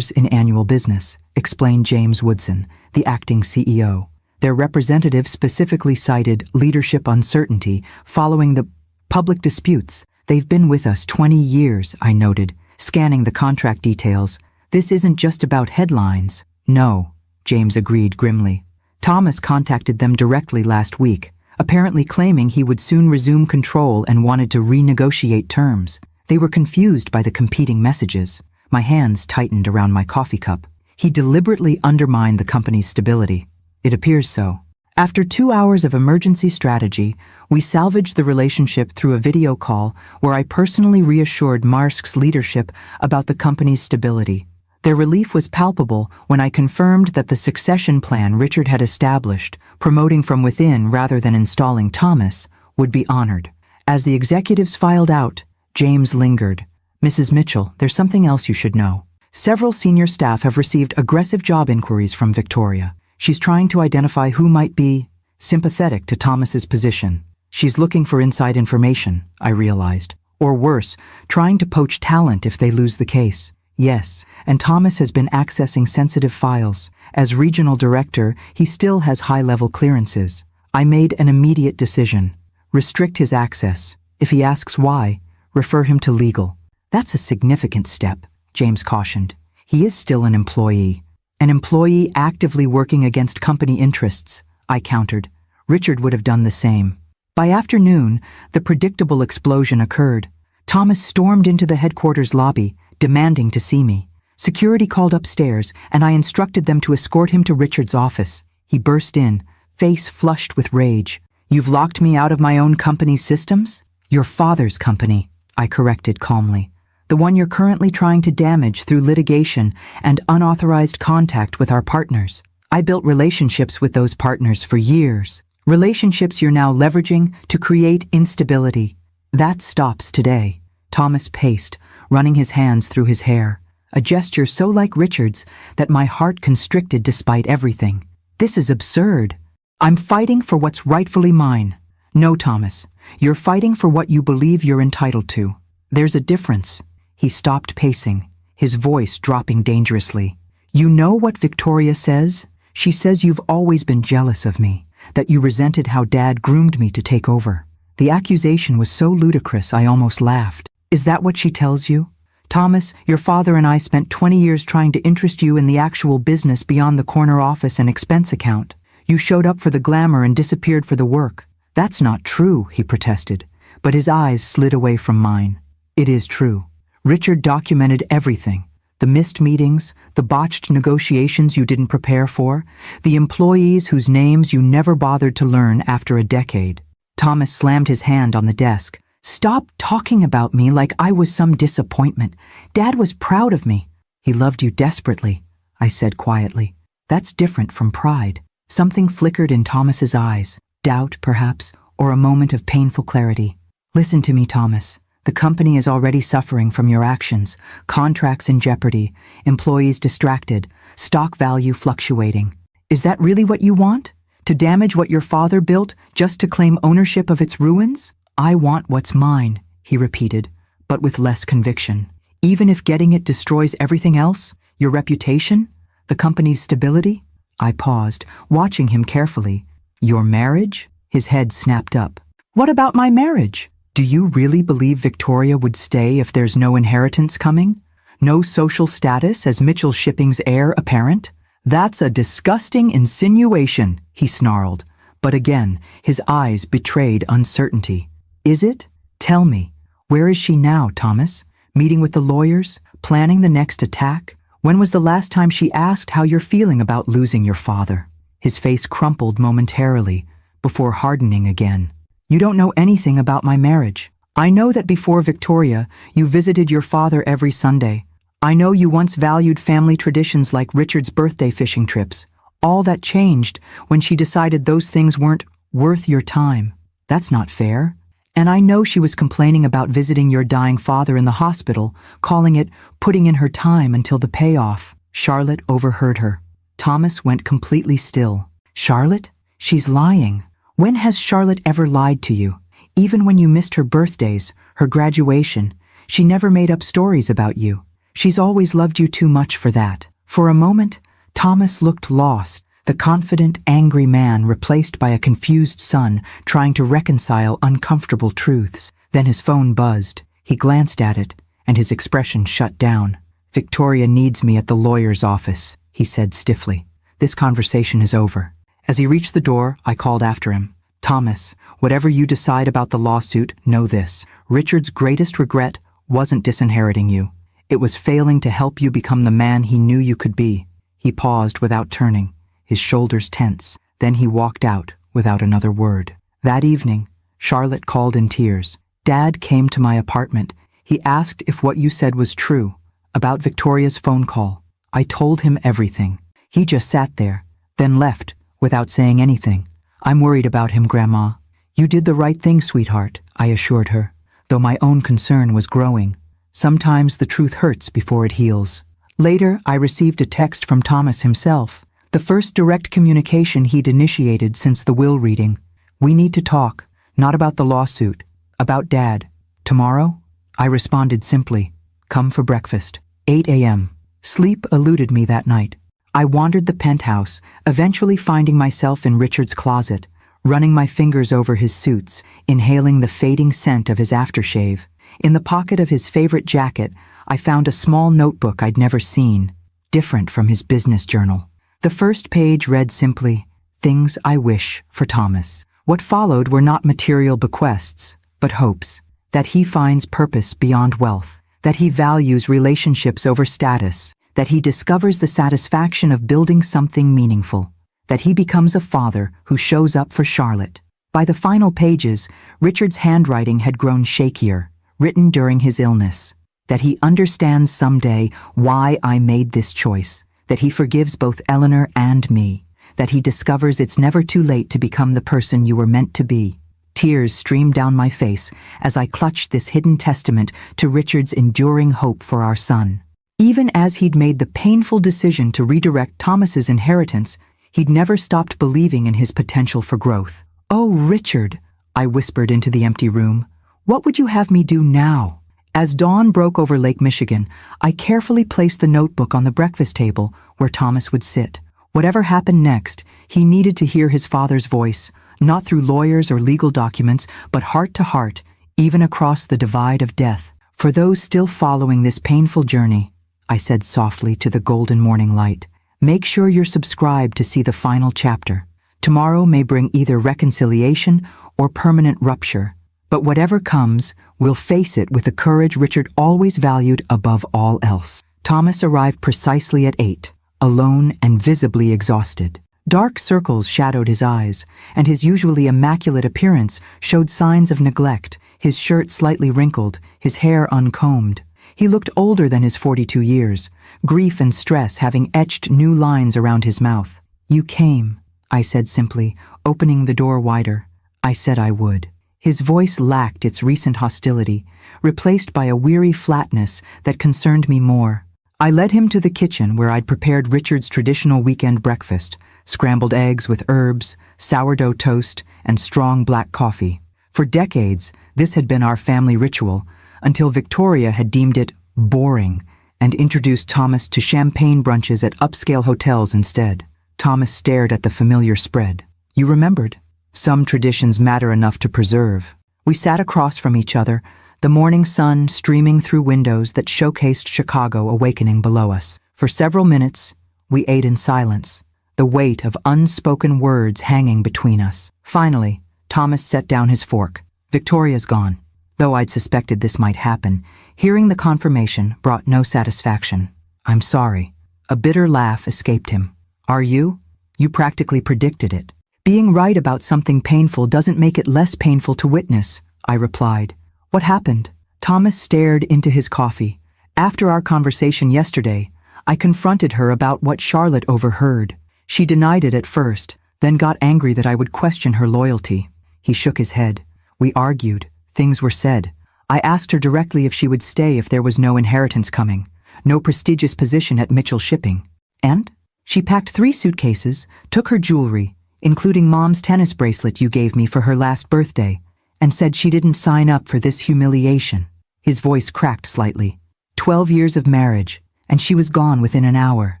in annual business, explained James Woodson, the acting CEO. Their representative specifically cited leadership uncertainty following the public disputes. They've been with us 20 years, I noted, scanning the contract details. This isn't just about headlines. No, James agreed grimly. Thomas contacted them directly last week, apparently claiming he would soon resume control and wanted to renegotiate terms. They were confused by the competing messages. My hands tightened around my coffee cup. He deliberately undermined the company's stability. It appears so. After 2 hours of emergency strategy, we salvaged the relationship through a video call where I personally reassured Maersk's leadership about the company's stability. Their relief was palpable when I confirmed that the succession plan Richard had established, promoting from within rather than installing Thomas, would be honored. As the executives filed out, James lingered. Mrs. Mitchell, there's something else you should know. Several senior staff have received aggressive job inquiries from Victoria. She's trying to identify who might be sympathetic to Thomas's position. She's looking for inside information, I realized. Or worse, trying to poach talent if they lose the case. Yes, and Thomas has been accessing sensitive files. As regional director, he still has high-level clearances. I made an immediate decision. Restrict his access. If he asks why, refer him to legal. That's a significant step, James cautioned. He is still an employee. An employee actively working against company interests, I countered. Richard would have done the same. By afternoon, the predictable explosion occurred. Thomas stormed into the headquarters lobby, demanding to see me. Security called upstairs, and I instructed them to escort him to Richard's office. He burst in, face flushed with rage. You've locked me out of my own company's systems? Your father's company, I corrected calmly. The one you're currently trying to damage through litigation and unauthorized contact with our partners. I built relationships with those partners for years. Relationships you're now leveraging to create instability. That stops today. Thomas paced, running his hands through his hair, a gesture so like Richard's that my heart constricted despite everything. This is absurd. I'm fighting for what's rightfully mine. No, Thomas, you're fighting for what you believe you're entitled to. There's a difference. He stopped pacing, his voice dropping dangerously. You know what Victoria says? She says you've always been jealous of me, that you resented how Dad groomed me to take over. The accusation was so ludicrous I almost laughed. Is that what she tells you? Thomas, your father and I spent 20 years trying to interest you in the actual business beyond the corner office and expense account. You showed up for the glamour and disappeared for the work. That's not true, he protested, but his eyes slid away from mine. It is true. Richard documented everything. The missed meetings, the botched negotiations you didn't prepare for, the employees whose names you never bothered to learn after a decade. Thomas slammed his hand on the desk. Stop talking about me like I was some disappointment. Dad was proud of me. He loved you desperately, I said quietly. That's different from pride. Something flickered in Thomas's eyes. Doubt, perhaps, or a moment of painful clarity. Listen to me, Thomas. The The company is already suffering from your actions, contracts in jeopardy, employees distracted, stock value fluctuating. Is that really what you want? To damage what your father built just to claim ownership of its ruins? I want what's mine, he repeated, but with less conviction. Even if getting it destroys everything else, your reputation, the company's stability? I paused, watching him carefully. Your marriage? His head snapped up. What about my marriage? Do you really believe Victoria would stay if there's no inheritance coming? No social status as Mitchell Shipping's heir apparent? That's a disgusting insinuation, he snarled. But again, his eyes betrayed uncertainty. Is it? Tell me. Where is she now, Thomas? Meeting with the lawyers? Planning the next attack? When was the last time she asked how you're feeling about losing your father? His face crumpled momentarily, before hardening again. You don't know anything about my marriage. I know that before Victoria, you visited your father every Sunday. I know you once valued family traditions like Richard's birthday fishing trips. All that changed when she decided those things weren't worth your time. That's not fair. And I know she was complaining about visiting your dying father in the hospital, calling it putting in her time until the payoff. Charlotte overheard her. Thomas went completely still. Charlotte? She's lying. When has Charlotte ever lied to you? Even when you missed her birthdays, her graduation, she never made up stories about you. She's always loved you too much for that. For a moment, Thomas looked lost, the confident, angry man replaced by a confused son trying to reconcile uncomfortable truths. Then his phone buzzed. He glanced at it, and his expression shut down. Victoria needs me at the lawyer's office, he said stiffly. This conversation is over. As he reached the door, I called after him. Thomas, whatever you decide about the lawsuit, know this. Richard's greatest regret wasn't disinheriting you. It was failing to help you become the man he knew you could be. He paused without turning, his shoulders tense. Then he walked out without another word. That evening, Charlotte called in tears. Dad came to my apartment. He asked if what you said was true, about Victoria's phone call. I told him everything. He just sat there, then left, without saying anything. I'm worried about him, Grandma. You did the right thing, sweetheart, I assured her, though my own concern was growing. Sometimes the truth hurts before it heals. Later, I received a text from Thomas himself, the first direct communication he'd initiated since the will reading. We need to talk, not about the lawsuit, about Dad. Tomorrow? I responded simply, come for breakfast. 8 a.m. Sleep eluded me that night. I wandered the penthouse, eventually finding myself in Richard's closet, running my fingers over his suits, inhaling the fading scent of his aftershave. In the pocket of his favorite jacket, I found a small notebook I'd never seen, different from his business journal. The first page read simply, Things I Wish for Thomas. What followed were not material bequests, but hopes, that he finds purpose beyond wealth, that he values relationships over status, that he discovers the satisfaction of building something meaningful, that he becomes a father who shows up for Charlotte. By the final pages, Richard's handwriting had grown shakier, written during his illness, that he understands someday why I made this choice, that he forgives both Eleanor and me, that he discovers it's never too late to become the person you were meant to be. Tears streamed down my face as I clutched this hidden testament to Richard's enduring hope for our son. Even as he'd made the painful decision to redirect Thomas's inheritance, he'd never stopped believing in his potential for growth. Oh, Richard, I whispered into the empty room, what would you have me do now? As dawn broke over Lake Michigan, I carefully placed the notebook on the breakfast table where Thomas would sit. Whatever happened next, he needed to hear his father's voice, not through lawyers or legal documents, but heart to heart, even across the divide of death. For those still following this painful journey, I said softly to the golden morning light, make sure you're subscribed to see the final chapter. Tomorrow may bring either reconciliation or permanent rupture, but whatever comes, we'll face it with the courage Richard always valued above all else. Thomas arrived precisely at 8, alone and visibly exhausted. Dark circles shadowed his eyes, and his usually immaculate appearance showed signs of neglect, his shirt slightly wrinkled, his hair uncombed. He looked older than his 42 years, grief and stress having etched new lines around his mouth. You came, I said simply, opening the door wider. I said I would. His voice lacked its recent hostility, replaced by a weary flatness that concerned me more. I led him to the kitchen where I'd prepared Richard's traditional weekend breakfast, scrambled eggs with herbs, sourdough toast, and strong black coffee. For decades, this had been our family ritual, until Victoria had deemed it boring and introduced Thomas to champagne brunches at upscale hotels instead. Thomas stared at the familiar spread. You remembered. Some traditions matter enough to preserve. We sat across from each other, the morning sun streaming through windows that showcased Chicago awakening below us. For several minutes, we ate in silence, the weight of unspoken words hanging between us. Finally, Thomas set down his fork. Victoria's gone. Though I'd suspected this might happen, hearing the confirmation brought no satisfaction. I'm sorry. A bitter laugh escaped him. Are you? You practically predicted it. Being right about something painful doesn't make it less painful to witness, I replied. What happened? Thomas stared into his coffee. After our conversation yesterday, I confronted her about what Charlotte overheard. She denied it at first, then got angry that I would question her loyalty. He shook his head. We argued. Things were said. I asked her directly if she would stay if there was no inheritance coming, no prestigious position at Mitchell Shipping. And? She packed 3 suitcases, took her jewelry, including Mom's tennis bracelet you gave me for her last birthday, and said she didn't sign up for this humiliation. His voice cracked slightly. 12 years of marriage, and she was gone within an hour.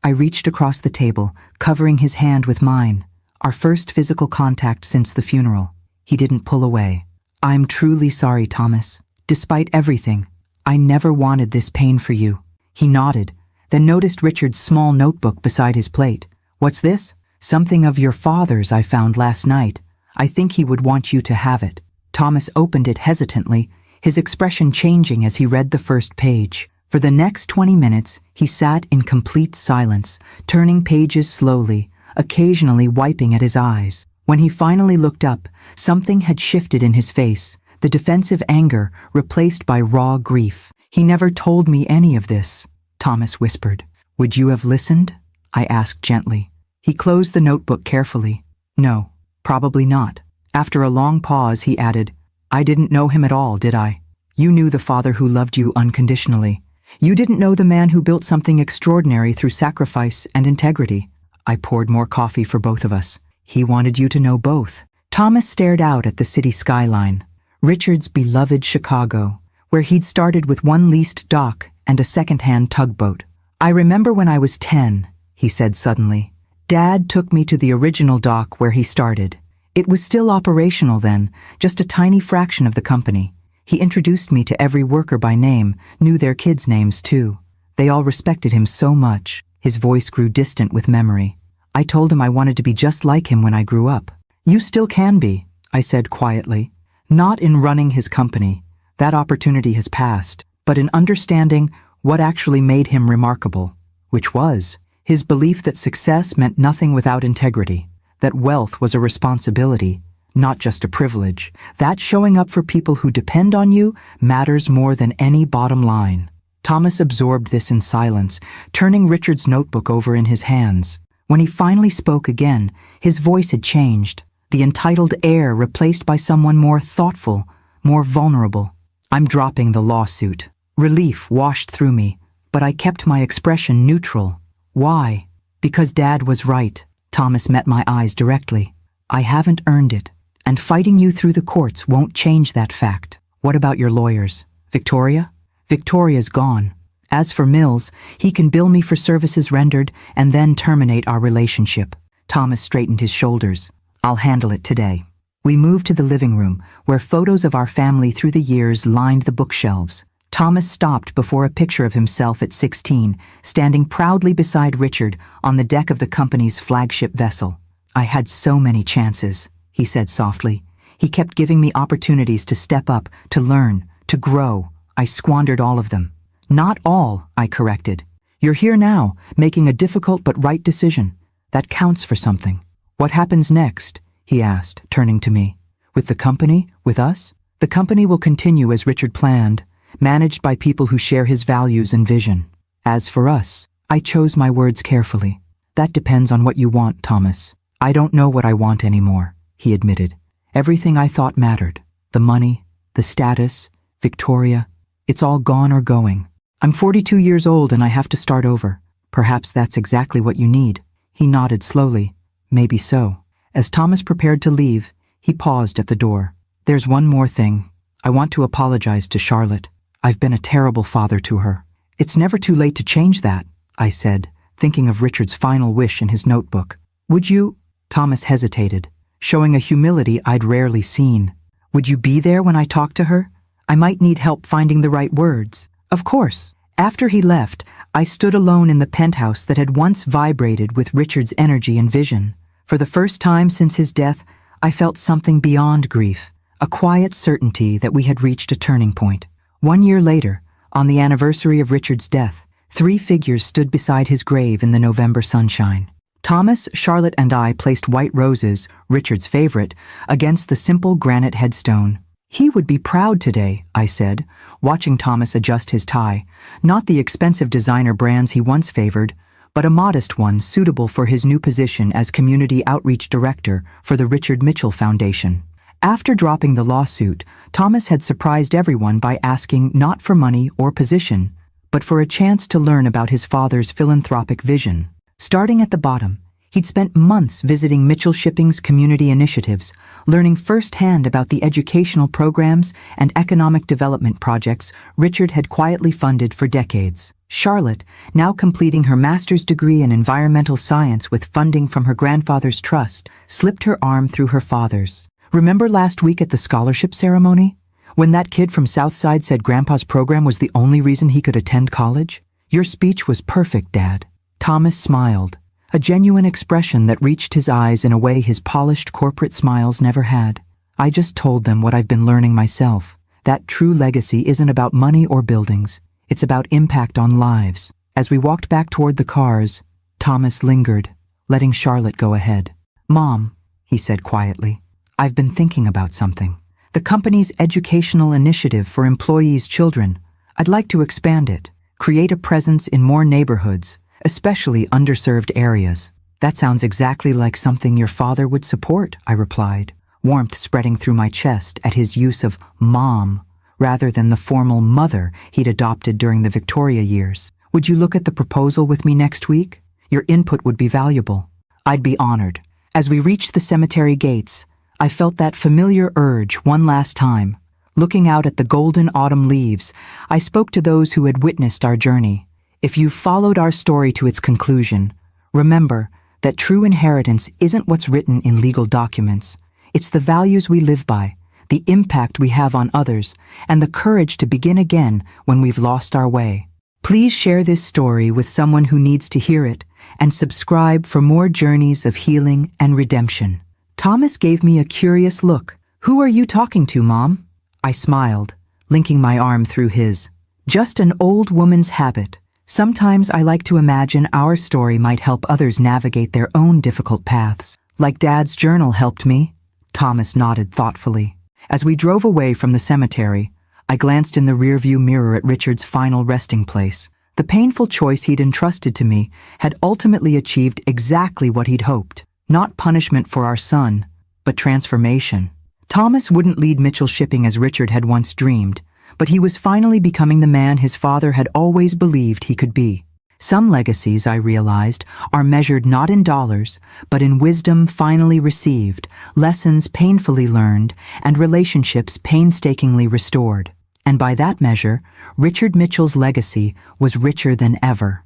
I reached across the table, covering his hand with mine, our first physical contact since the funeral. He didn't pull away. I'm truly sorry, Thomas. Despite everything, I never wanted this pain for you. He nodded, then noticed Richard's small notebook beside his plate. What's this? Something of your father's I found last night. I think he would want you to have it. Thomas opened it hesitantly, his expression changing as he read the first page. For the next 20 minutes, he sat in complete silence, turning pages slowly, occasionally wiping at his eyes. When he finally looked up, something had shifted in his face, the defensive anger replaced by raw grief. He never told me any of this, Thomas whispered. Would you have listened? I asked gently. He closed the notebook carefully. No, probably not. After a long pause, he added, I didn't know him at all, did I? You knew the father who loved you unconditionally. You didn't know the man who built something extraordinary through sacrifice and integrity. I poured more coffee for both of us. He wanted you to know both. Thomas stared out at the city skyline, Richard's beloved Chicago, where he'd started with one leased dock and a second-hand tugboat. I remember when I was 10, he said suddenly. Dad took me to the original dock where he started. It was still operational then, just a tiny fraction of the company. He introduced me to every worker by name, knew their kids' names too. They all respected him so much. His voice grew distant with memory. I told him I wanted to be just like him when I grew up. You still can be, I said quietly. Not in running his company. That opportunity has passed. But in understanding what actually made him remarkable, which was his belief that success meant nothing without integrity, that wealth was a responsibility, not just a privilege, that showing up for people who depend on you matters more than any bottom line. Thomas absorbed this in silence, turning Richard's notebook over in his hands. When he finally spoke again, his voice had changed, the entitled air replaced by someone more thoughtful, more vulnerable. I'm dropping the lawsuit. Relief washed through me, but I kept my expression neutral. Why? Because Dad was right. Thomas met my eyes directly. I haven't earned it, and fighting you through the courts won't change that fact. What about your lawyers? Victoria? Victoria's gone. As for Mills, he can bill me for services rendered and then terminate our relationship. Thomas straightened his shoulders. I'll handle it today. We moved to the living room, where photos of our family through the years lined the bookshelves. Thomas stopped before a picture of himself at 16, standing proudly beside Richard on the deck of the company's flagship vessel. I had so many chances, he said softly. He kept giving me opportunities to step up, to learn, to grow. I squandered all of them. Not all, I corrected. You're here now, making a difficult but right decision. That counts for something. What happens next? He asked, turning to me. With the company? With us? The company will continue as Richard planned, managed by people who share his values and vision. As for us, I chose my words carefully. That depends on what you want, Thomas. I don't know what I want anymore, he admitted. Everything I thought mattered. The money, the status, Victoria, it's all gone or going. I'm 42 years old and I have to start over. Perhaps that's exactly what you need. He nodded slowly. Maybe so. As Thomas prepared to leave, he paused at the door. There's one more thing. I want to apologize to Charlotte. I've been a terrible father to her. It's never too late to change that, I said, thinking of Richard's final wish in his notebook. Would you? Thomas hesitated, showing a humility I'd rarely seen. Would you be there when I talk to her? I might need help finding the right words. Of course. After he left, I stood alone in the penthouse that had once vibrated with Richard's energy and vision. For the first time since his death, I felt something beyond grief, a quiet certainty that we had reached a turning point. 1 year later, on the anniversary of Richard's death, 3 figures stood beside his grave in the November sunshine. Thomas, Charlotte, and I placed white roses, Richard's favorite, against the simple granite headstone. He would be proud today, I said, watching Thomas adjust his tie, not the expensive designer brands he once favored, but a modest one suitable for his new position as Community Outreach Director for the Richard Mitchell Foundation. After dropping the lawsuit, Thomas had surprised everyone by asking not for money or position, but for a chance to learn about his father's philanthropic vision. Starting at the bottom, he'd spent months visiting Mitchell Shipping's community initiatives, learning firsthand about the educational programs and economic development projects Richard had quietly funded for decades. Charlotte, now completing her master's degree in environmental science with funding from her grandfather's trust, slipped her arm through her father's. Remember last week at the scholarship ceremony? When that kid from Southside said Grandpa's program was the only reason he could attend college? Your speech was perfect, Dad. Thomas smiled, a genuine expression that reached his eyes in a way his polished corporate smiles never had. I just told them what I've been learning myself. That true legacy isn't about money or buildings. It's about impact on lives. As we walked back toward the cars, Thomas lingered, letting Charlotte go ahead. Mom, he said quietly, I've been thinking about something. The company's educational initiative for employees' children. I'd like to expand it, create a presence in more neighborhoods, especially underserved areas. That sounds exactly like something your father would support, I replied, warmth spreading through my chest at his use of mom rather than the formal mother he'd adopted during the Victoria years. Would you look at the proposal with me next week? Your input would be valuable. I'd be honored. As we reached the cemetery gates, I felt that familiar urge one last time. Looking out at the golden autumn leaves, I spoke to those who had witnessed our journey. If you've followed our story to its conclusion, remember that true inheritance isn't what's written in legal documents. It's the values we live by, the impact we have on others, and the courage to begin again when we've lost our way. Please share this story with someone who needs to hear it, and subscribe for more journeys of healing and redemption. Thomas gave me a curious look. Who are you talking to, Mom? I smiled, linking my arm through his. Just an old woman's habit. Sometimes I like to imagine our story might help others navigate their own difficult paths. Like Dad's journal helped me? Thomas nodded thoughtfully. As we drove away from the cemetery, I glanced in the rearview mirror at Richard's final resting place. The painful choice he'd entrusted to me had ultimately achieved exactly what he'd hoped. Not punishment for our son, but transformation. Thomas wouldn't lead Mitchell Shipping as Richard had once dreamed, but he was finally becoming the man his father had always believed he could be. Some legacies, I realized, are measured not in dollars, but in wisdom finally received, lessons painfully learned, and relationships painstakingly restored. And by that measure, Richard Mitchell's legacy was richer than ever.